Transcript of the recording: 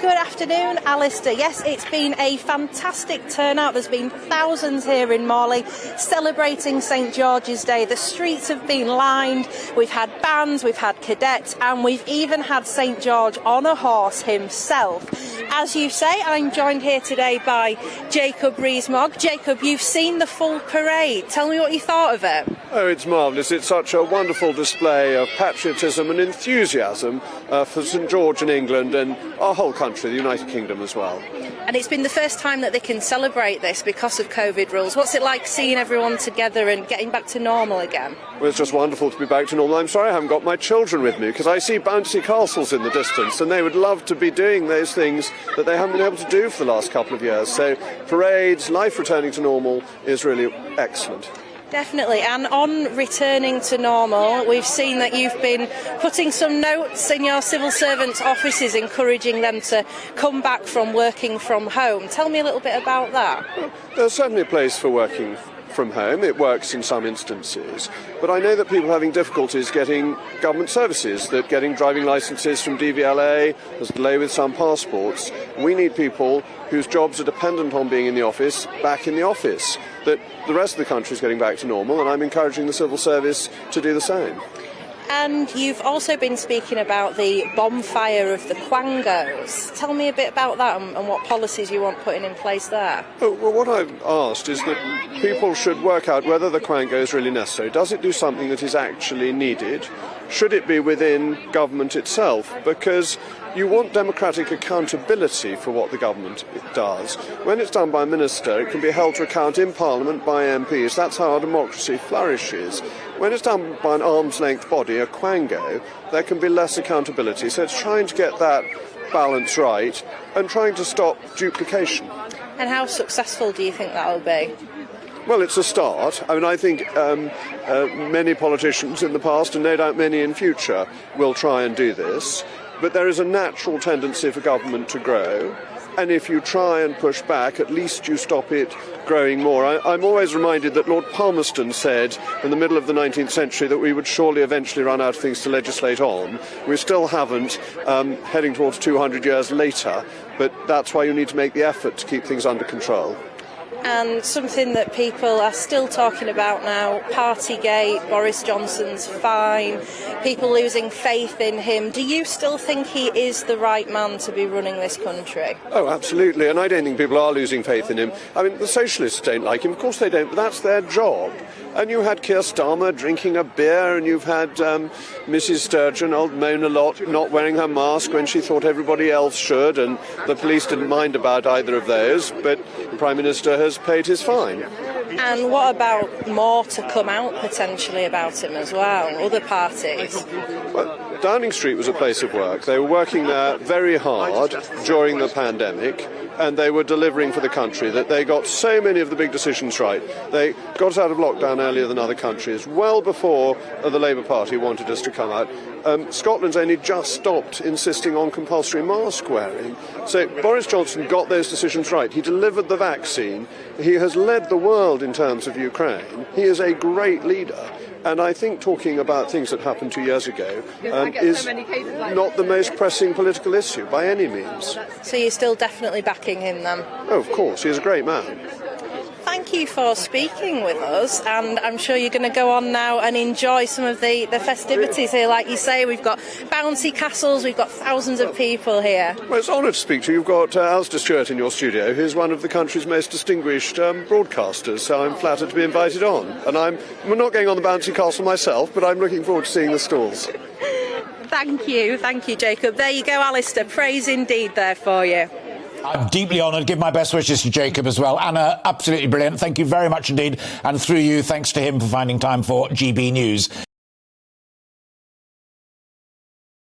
Good afternoon, Alistair. Yes, it's been a fantastic turnout. There's been thousands here in Morley celebrating St George's Day. The streets have been lined. We've had bands, we've had cadets, and we've even had St George on a horse himself. As you say, I'm joined here today by Jacob Rees-Mogg. Jacob, you've seen the full parade. Tell me what you thought of it. Oh, it's marvellous. It's such a wonderful display of patriotism and enthusiasm for St George in England and our whole country, the United Kingdom as well. And it's been the first time that they can celebrate this because of COVID rules. What's it like seeing everyone together and getting back to normal again? Well, it's just wonderful to be back to normal. I'm sorry I haven't got my children with me because I see bouncy castles in the distance and they would love to be doing those things that they haven't been able to do for the last couple of years. So parades, life returning to normal is really excellent. Definitely, and on returning to normal, we've seen that you've been putting some notes in your civil servants' offices encouraging them to come back from working from home. Tell me a little bit about that. Well, there's certainly a place for working from home. It works in some instances, but I know that people are having difficulties getting government services, that getting driving licences from DVLA, there's a delay with some passports. We need people whose jobs are dependent on being in the office back in the office, that the rest of the country is getting back to normal, and I'm encouraging the civil service to do the same. And you've also been speaking about the bonfire of the Quangos. Tell me a bit about that and what policies you want putting in place there. Oh, well, what I've asked is that people should work out whether the Quango is really necessary. Does it do something that is actually needed? Should it be within government itself? Because you want democratic accountability for what the government does. When it's done by a minister, it can be held to account in Parliament by MPs. That's how our democracy flourishes. When it's done by an arm's-length body, a Quango, there can be less accountability. So it's trying to get that balance right and trying to stop duplication. And how successful do you think that will be? Well, it's a start. I mean, I think many politicians in the past, and no doubt many in future, will try and do this. But there is a natural tendency for government to grow. And if you try and push back, at least you stop it growing more. I'm always reminded that Lord Palmerston said in the middle of the 19th century that we would surely eventually run out of things to legislate on. We still haven't, heading towards 200 years later, but that's why you need to make the effort to keep things under control. And something that people are still talking about now, Partygate, Boris Johnson's fine, people losing faith in him. Do you still think he is the right man to be running this country? Oh, absolutely, and I don't think people are losing faith in him. I mean, the socialists don't like him. Of course they don't, but that's their job. And you had Keir Starmer drinking a beer, and you've had Mrs Sturgeon, old Mona Lott, not wearing her mask when she thought everybody else should, and the police didn't mind about either of those, but the Prime Minister has paid his fine. And what about more to come out potentially about him as well, other parties? Well, Downing Street was a place of work. They were working there very hard during the pandemic, and they were delivering for the country, that they got so many of the big decisions right. They got us out of lockdown earlier than other countries, well before the Labour Party wanted us to come out. Scotland's only just stopped insisting on compulsory mask wearing. So Boris Johnson got those decisions right. He delivered the vaccine. He has led the world in terms of Ukraine. He is a great leader. And I think talking about things that happened 2 years ago is not the most pressing political issue by any means. So you're still definitely backing him then? Oh, of course. He's a great man. Thank you for speaking with us, and I'm sure you're going to go on now and enjoy some of the festivities here. Like you say, we've got bouncy castles, we've got thousands of people here. Well, it's an honour to speak to you. You've got Alistair Stewart in your studio, who's one of the country's most distinguished broadcasters, so I'm flattered to be invited on. And I'm not going on the bouncy castle myself, but I'm looking forward to seeing the stalls. Thank you, Jacob. There you go, Alistair. Praise indeed there for you. I'm deeply honoured. Give my best wishes to Jacob as well. Anna, absolutely brilliant. Thank you very much indeed. And through you, thanks to him for finding time for GB News.